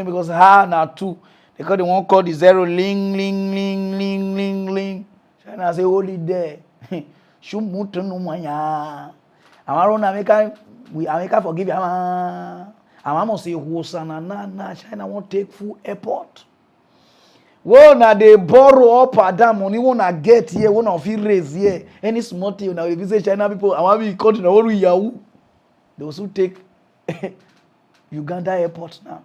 because now 2. Because they won't call the 0 ling. China say hold it there. Shumutu no manya. Amaro America forgive you. Amamo say Hosana na China won't take full airport. Well, now they borrow up and down money. Wanna get here, wanna feel raise here. Any small thing now if you say China people, I want to be country now Yahoo. They also take Uganda airport now.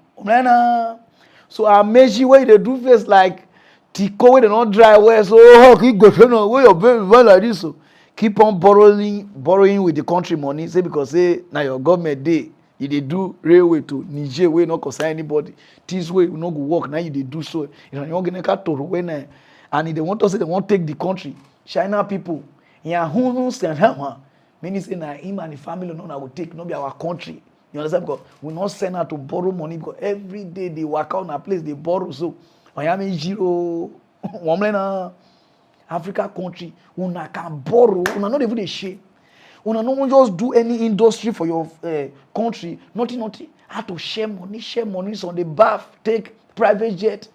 So I measure where they do face like Tico where they not dry well. So keep going where your baby like this. So keep on borrowing with the country money. Say because say now your government day you they do railway to Niger where not concern anybody. This way you not go work now you they do so. You know you're gonna cut to when and if they want to say they want to take the country. China people, yeah who send her. Many say na him and the family no will take no be our country. You understand? Because we not send her to borrow money because every day they work out in a place they borrow. So Miami Giro, Africa country, una can borrow, una not even a shame. Una no just do any industry for your country. Nothing. How to share money on the bath, take private jet.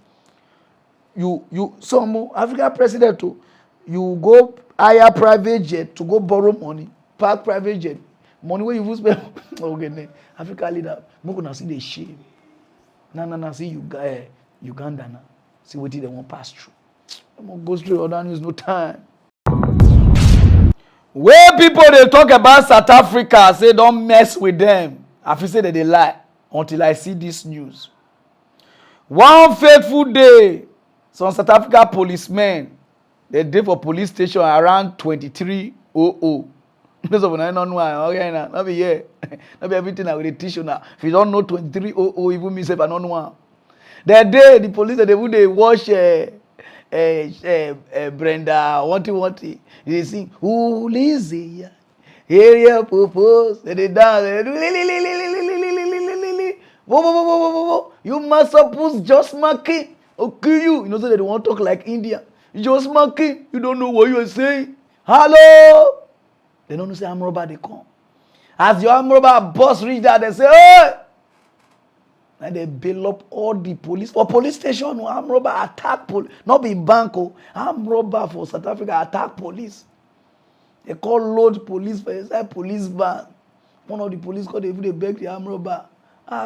some African president too, you go hire private jet to go borrow money, park private jet, money where you spend. Okay, Africa leader, we gonna see the shame. Na see Uganda now. See what they won't pass through. I'm gonna go straight other news, no time. Where people they talk about South Africa, say don't mess with them. I feel say that they lie until I see this news. One fateful day, some South Africa policemen, they did for police station around 23:00. Those of you don't know why. Okay, now not be here. Not be everything I will teach you now. If you don't know 23:00, even me say I don't know. That day, the police they would they watch Brenda wanty. They sing who lazy area purpose. They dance. You must suppose just marking. Okay, you know so they don't want to talk like India. You just marking. You don't know what you are saying. Hello. They don't know say arm robber they come. As your arm robber boss reach there, they say, hey! And they bail up all the police. For police station, arm robber attack police. Not be banco. Arm robber for South Africa attack police. They call load police for inside police van. One of the police called they beg the arm robber.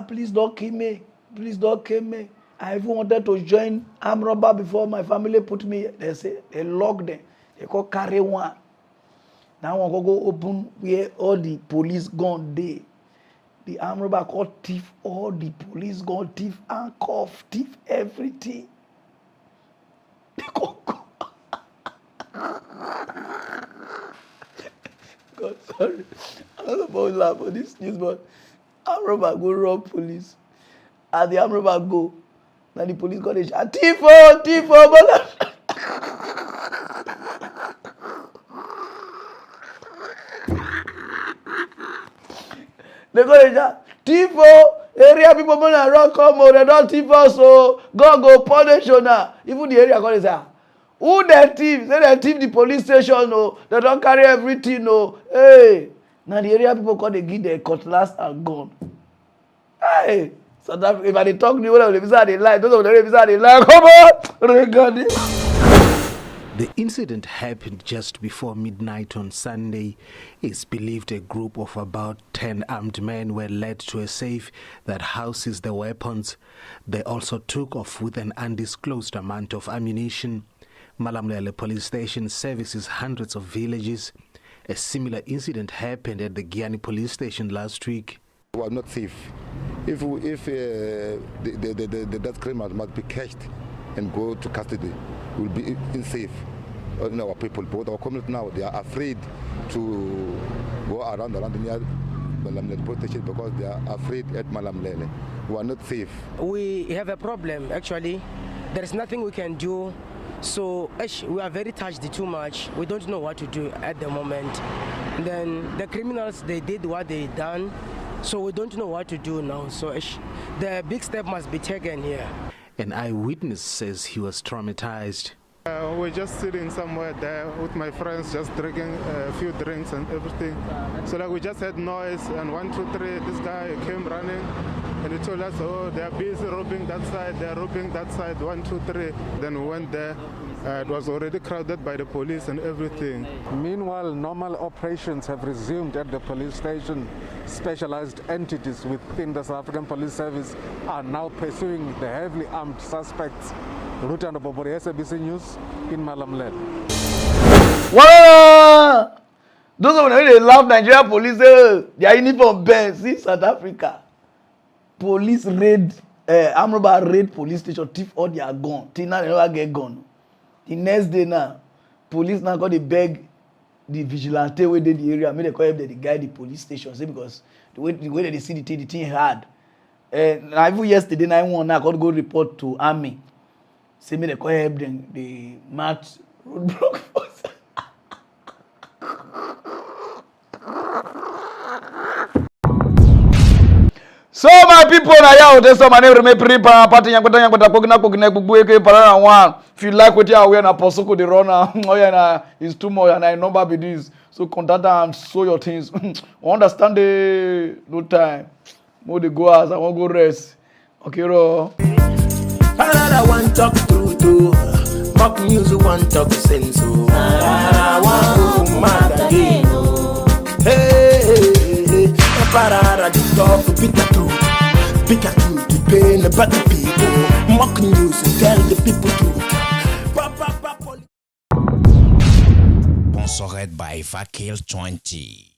Please don't kill me. Please don't kill me. I even wanted to join arm robber before my family put me. They say they lock them. They call carry one. Now I go open where all the police gone there. The arm robber called thief, all the police gone thief, handcuff, thief, everything. They go. God, sorry. I'm not supposed to laugh for this news, but arm robber go rob police. As the arm robber go, now the police got a shot. Thief, they go to Tifo, area people gonna run come on, they don't Tifo, so God go punish you now. Even the area gonna say, who they thief? Say they thief the police station, no. They don't carry everything, no. Hey, now the area people call they give their cutlass and gun. Hey, so that if I talk the one of the visa they lie, those of the visa they lie. Come on, The incident happened just before midnight on Sunday. It's believed a group of about 10 armed men were led to a safe that houses the weapons. They also took off with an undisclosed amount of ammunition. Malamlele police station services hundreds of villages. A similar incident happened at the Giani police station last week. We are not safe. If that criminal must be catched and go to custody, will be unsafe in our people. Both our community now, they are afraid to go around the Malamlele police station because they are afraid at Malamlele. We are not safe. We have a problem, actually. There is nothing we can do. So we are very touched too much. We don't know what to do at the moment. Then the criminals, they did what they done. So we don't know what to do now. So the big step must be taken here. An eyewitness says he was traumatized. We're just sitting somewhere there with my friends, just drinking a few drinks and everything. So like we just had noise, and 1, 2, 3, this guy came running, and he told us, oh, they're busy robbing that side, they're robbing that side, 1, 2, 3. Then we went there. It was already crowded by the police and everything. Meanwhile, normal operations have resumed at the police station. Specialized entities within the South African Police Service are now pursuing the heavily armed suspects. Rutando Bobori, SABC News in Malamlele. Wow! Those of them, they love Nigeria police. Their uniform bends. See South Africa. Police raid, armed robber raid police station, thief all their gun. Till now they never get gun. The next day now, police now got to beg the vigilante where they the area. Make they call them the guy the police station. Say because the way that they see the thing hard. Now even yesterday 911 now got to go report to army. Say me they call help them the match roadblock force. So my people na ya oteso my name me pripa party yankota kogina bubueke Pararan one. If you like what you are wearing, Apostle the runner, it's too much and I number be this. So contact and show your things. Understand the no time. More the go as I want go rest. Okay, ro. Parara one talk true too. Mock news want talk sense. Oh, one mad again. Hey, Parara the talk bitter truth, the pain about the people. Mock news tell the people truth. Sponsored by Vakil 20.